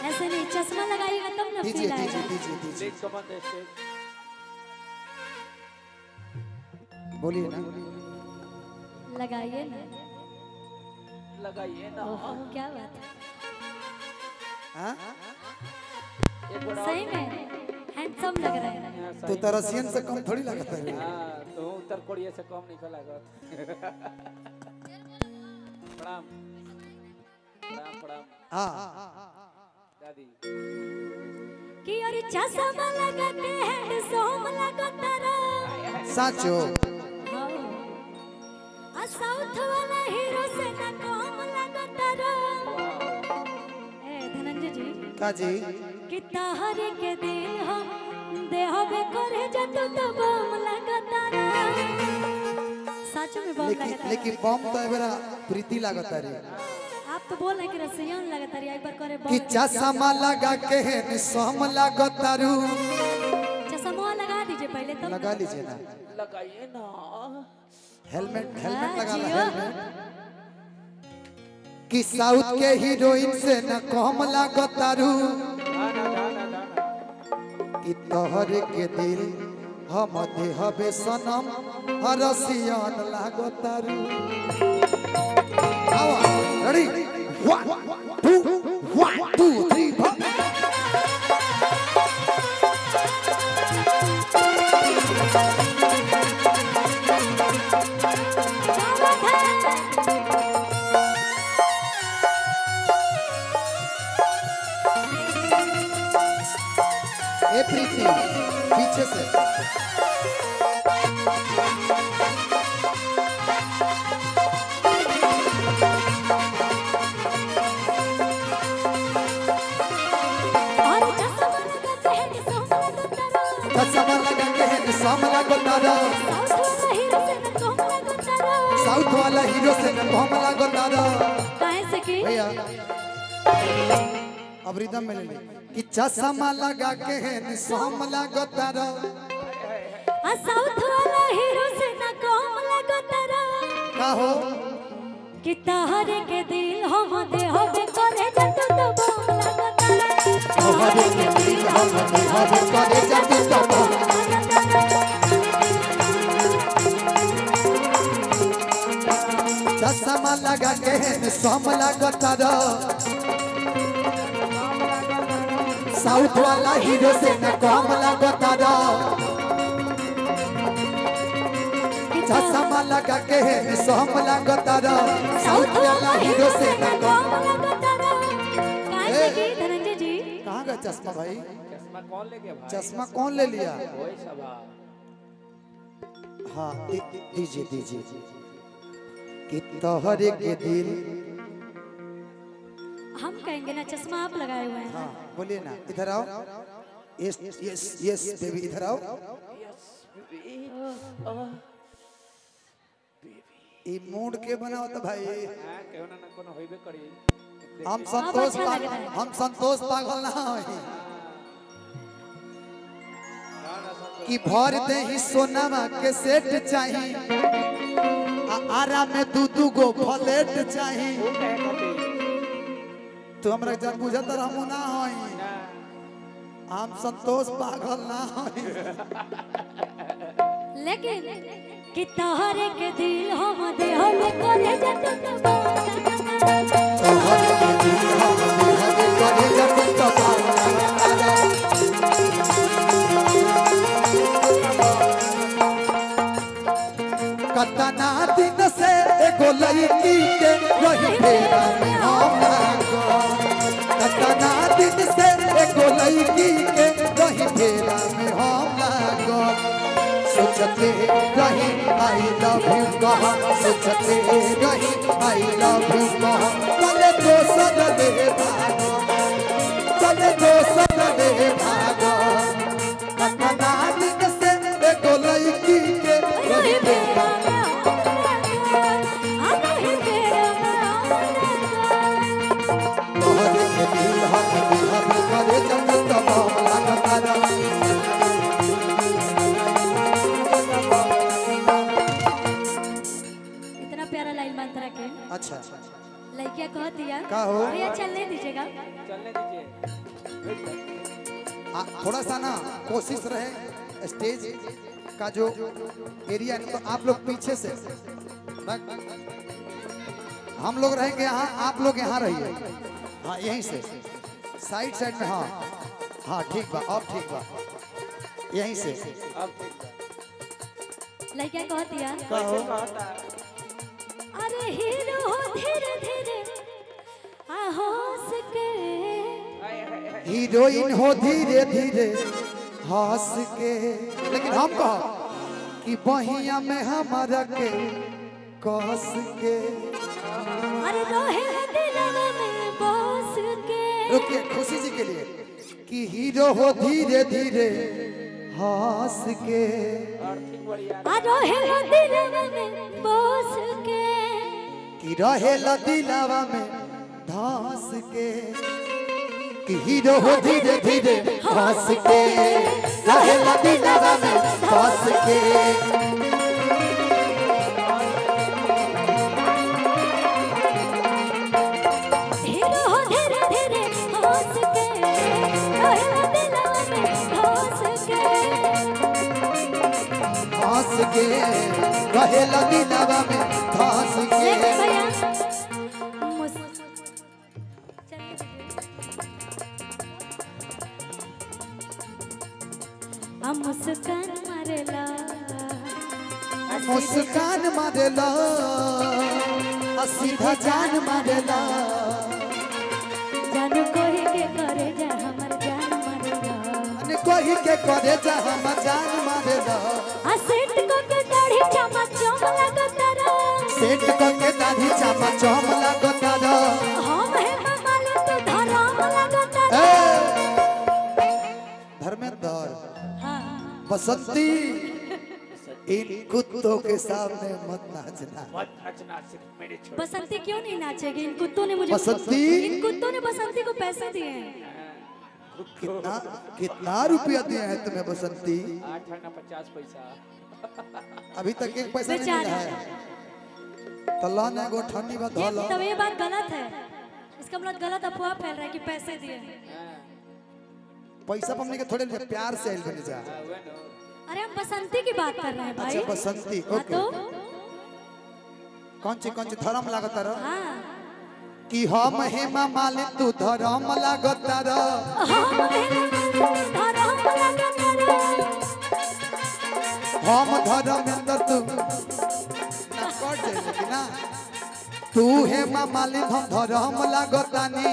ऐसे नहीं, चश्मा लगाइएगा तब ना फील आएगा। बोलिए ना, लगाइए ना, लगाइए ना। क्या बात है, हाँ सही में हैंडसम लग रहे हैं। तो रसियन से कम थोड़ी लगता है। तो उत्तर कोरिया से कम नहीं लागत। प्रणाम प्रणाम प्रणाम। हाँ दादी कि और चश्मा लगा के हैंडसम लगा तारा साचो। आ साउथ वाला हीरो से ना कम लगा तारा। ए धनंजय जी का जी कि तहरे के दिल हम देहबे करे जतु तो बम लगा तारा। सच में बम लगा तारा। लेकिन बम तो एबरा प्रीति लागता रे। आप तो बोल रहे कि रसियन लगा तारी, एक बार करे बम। कि चश्मा लगा के है सोम लागता रू। चश्मा लगा दीजिए पहले तो। लगा लीजिए ना, लगाइए ना। हेलमेट लगा ला, हेलमेट। कि साउथ के हीरोइन से न कम लागता रू। कि तोहरे के दिल हम देहबे सनम रसियन लागता रू। आओ रेडी 1 2 3 4। ए प्रीति पीछे से चश्मा लगा के है सोम लागता रू। साउथ वाला हीरो से न कम लागता रू। काहे से कि भैया अब रिदम में ले ले। कि चश्मा लगा के है सोम लागता रू। आ साउथ वाला हीरो से ना कम लगा तारा। का हो कि तहरे के दिल हम देहबे करे जतु तो बम लगा तारा। तोहरे के दिल हम देहबे करे जतु तो बम। चश्मा लगा के है सोम लागता रू। साउथ वाला हीरो से न कम लागता रू। चश्मा लगा के है सोम लागता रू। साउथ वाला हीरो से न कम। काहे से कि धनंजय जी कहाँ गया चश्मा भाई? चश्मा कौन ले गया भाई? चश्मा कौन ले लिया? वही सभा। हाँ दीजिए। कि तोहरे के दिल। हम कहेंगे ना, चश्मा आप लगाए हुए हैं। हाँ बोलिए ना, इधर आओ। यस यस यस बेबी इधर आओ। ये मूड के बनाओ तो भाई। केहू ना कोनो होइबे करी। हम संतोष पागल ना होई। कि भर दे ही सोनामा के सेट चाहिए। आरा में दू गो फ्लैट चाहिए। तो हमरा जब बुझत रहमु ना होई। हम संतोष पागल ना होई। लेकिन कि तोहरे के दिल हम देहबे करे जतु तो बम लगा तारा। तोहरे के दिल हम देहबे करे जतु तो बम लगा तारा। कतना दिन से एगो लड़की के रही फेरा में हम लागल। कतना दिन से एगो लड़की के रही फेरा में हम लागल। सोचते रही आई लव यू कहा। सोचते रही आई लव यू कहा। चले दोसर ले भागो। चले दोसर ले भागो। कतना दिन से एगो लड़की के रही फेरा में। तोहरे के दिल हम देहबे करे जतु तो बम लागता रू। इतना प्यारा लाइन मंत्रा के। अच्छा लड़कियां कहती है का हो? भैया चलने दीजिएगा। चलने दीजिए। थोड़ा सा ना कोशिश रहे स्टेज का जो एरिया है तो आप लोग पीछे से, हम लोग रहेंगे यहाँ, आप लोग यहाँ रहिए। हाँ यहीं से साइड साइड में। हाँ हाँ ठीक बा, अब ठीक बा, यहीं से। अब ठीक है। लड़का कहती है कैसे कहता है? अरे हीरो धीरे धीरे हंस के, हाय, हाय, हाय। हीरोइन हो धीरे धीरे हंस के, लेकिन हम कहा कि बहिया में हमारा के कस के। अरे रोहे दिलवा में बस के। रुकिए खुशी जी के लिए कि हीरो हो धीरे धीरे हंस के, आर्थिक बढ़िया। रोहे दिलवा में बस के, कि रहेला दिलावा में धंस के, कि हीरो हो धीरे धीरे हंस के, रहेला दिलावा में धंस के। हीरो धीरे धीरे हंस के, रोहे दिलवा में हंस के। हंस के रहेला दिलावा में धंस के। लेकिन भैया मुस्कान मारेला, मुस्कान मारेला, सीधा जान मारेला, जान कोई के करे जा हमर जान मारेला। कोई के करे जा हमर जान मारेला। सेठ को के दाढ़ी चमचम लगतारा, सेठ को के दाढ़ी चमचम लगतारा, हम है मामाले तो धराम लगतारा। धर्मेंद्र हाँ बसंती, इन कुत्तों के सामने मत नाचना। मत नाचना, सिर्फ मेरे छोड़। बसंती क्यों नहीं नाचेगी? इन कुत्तों ने मुझे, बसंती? इन कुत्तों ने बसंती को पैसे दिए हैं। कितना कितना रुपया दिया है तुम्हें बसंती? 8 आना 50 पैसा। अभी तक एक पैसा नहीं मिला है। तल्ला ने गो ठंडी में धोला। तब ये बात गलत है, इसका मतलब गलत अफवाह फैल रहा है कि पैसे दिए हैं। पैसा हमने के थोड़े प्यार से बन जा। अरे हम बसंती की बात कर रहे हैं भाई। अच्छा बसंती, हाँ ओके। तो कौन सी धर्म लागत रह? हाँ कि हम हेमा मालिन तू धर्म लागत रह। हम धराम लगतारा, हम धर्मेंद्र तू ना कर दे लेकिन ना तू हेमा मालिन हम धर्म लागतानी।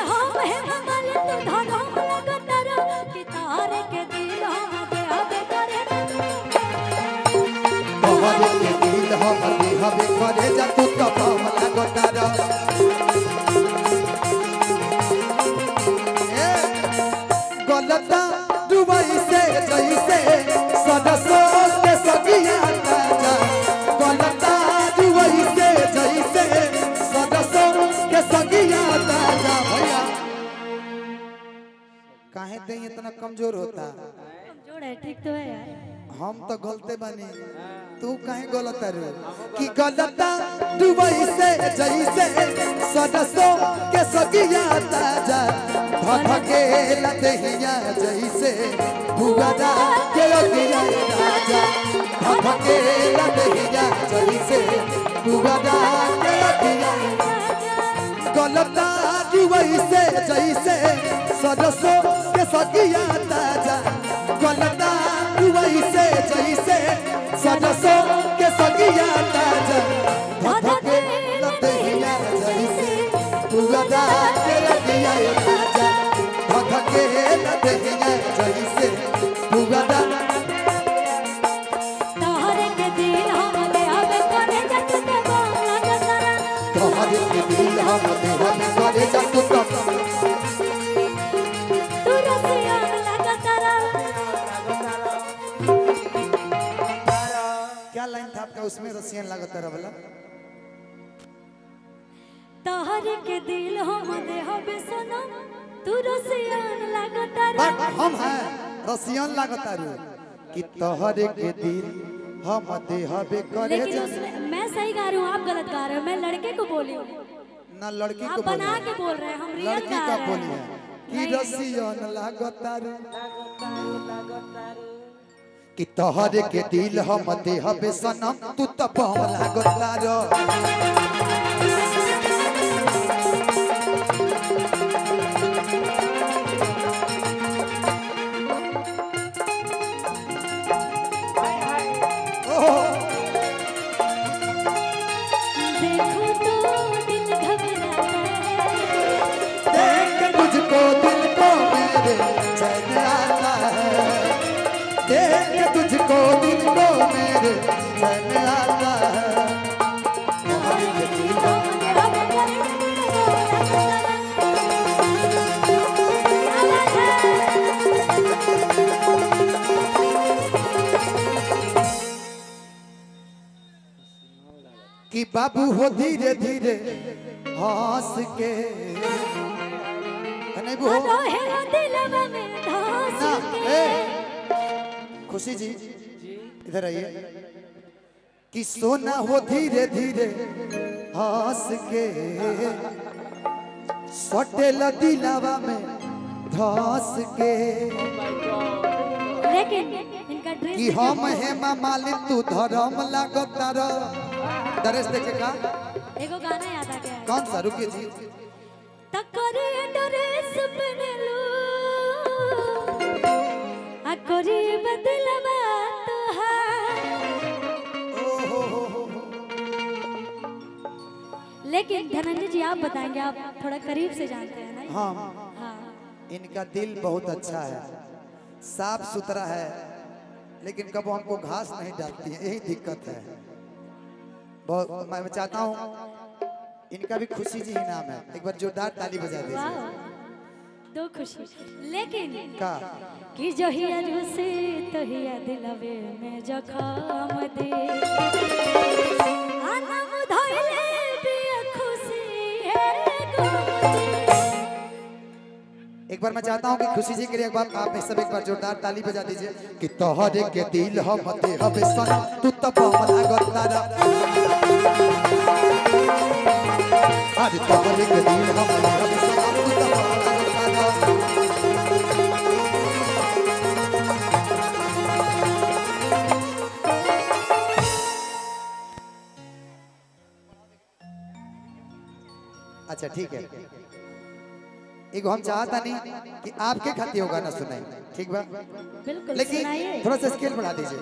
हम है मामाले तो धराम लगतारा, कि तारे के दिल हम देहबे करे। तोहरे के दिल हम देहबे करे जा तू तो हम लागत रह। गलता दुबई से जैसे सदसों के सगिया ताजा। गलता दुबई से जैसे सदसों के सगिया ताजा। भैया काहे ते इतना कमजोर होता? कमजोर है, ठीक तो है यार। हम तो गलते बनी, तू काहे गलत रे? कि गलता दुबई से जैसे सदसों के सगिया ताजा। धधके लदहिया जैसे भुगरा के लगिया राजा। धधके लदहिया जैसे भुगरा के लगिया। गलता दुबई से जैसे सदसों के सगिया ताजा। गलता दुबई से जैसे सदसों के सगिया ताजा। धधके लदहिया जैसे भुगरा के लगिया राजा। धधके लदहिया जैसे भुगरा। तारे के दिल हम देहबे करे जत देवाम लगतारा। तोहरे के दिल हम देहबे करे जा तू तो। तू रसियान लगतारा। क्या लाइन था आपका उसमें? रसियन लागत रहा वाला। तारे के दिल हम देहबे सनम, तू रसियान लगतारा। बट हम हैं रसियन लागत रहे कि तोहरे के दिल हम देहबे करे लेकिन जा। उसमें मैं सही गा रही हूँ, आप गलत गा रहे हो। मैं लड़के को बोली हूँ। ना लड़की आप को बना बोलिए, के बोल रहे हैं, हम रियल लड़की गा का रहे बोलिए हैं। कि नहीं। रसियन लागतारू लागतारू कि तोहरे के दिल हम देहबे सनम तू तो बम लागतारू देखो तो दिल घबराता है, देख तुझको दिल को मेरे चैन आता है देख तुझको दिल को मेरे चैन आता है तोहरे के दिल कि बाबू हो धीरे धीरे हंस के नहीं वो रोहे दिलवा में धंस ना के। खुशी जी इधर आइए कि सोना हो धीरे धीरे हंस के सटेल दिलावा में धस के लेकिन इनका ड्रेस कि हम हेमा मालिक तू धर्म लागतार ड्रेस देखे का एगो गाना याद आ गया है। कौन सा रुकिए जी तकरे ड्रेस पहनलू आ कोरी बदलवा तोहार। लेकिन धनंजय जी आप बताएंगे, आप थोड़ा करीब से जानते हैं ना। हाँ हाँ इनका दिल बहुत अच्छा है, साफ सुथरा है, लेकिन कब हमको घास नहीं डालती है, यही दिक्कत है। बहुत मैं चाहता हूँ इनका भी खुशी जी ही नाम है, एक बार जोरदार ताली बजा दीजिए। वाह दो खुशी। लेकिन का कि जहिया रूसे तहिया दिलवे में जखम दे आनम धइले बिया खुशी है गम दे। एक बार मैं चाहता हूँ कि खुशी जी के लिए एक बार आप सब एक बार जोरदार ताली बजा दीजिए कि तोहरे के दिल हम देहबे सनम तू तो बम लागतारा अरे तोहरे के दिल हम देहबे सनम तू तो बम लागतारा अच्छा ठीक है, एक हम चाहता नहीं कि आपके खातिर होगा ना सुनाई, ठीक बा, बिल्कुल लेकिन सुनाइए। थोड़ा सा स्केल बढ़ा दीजिए।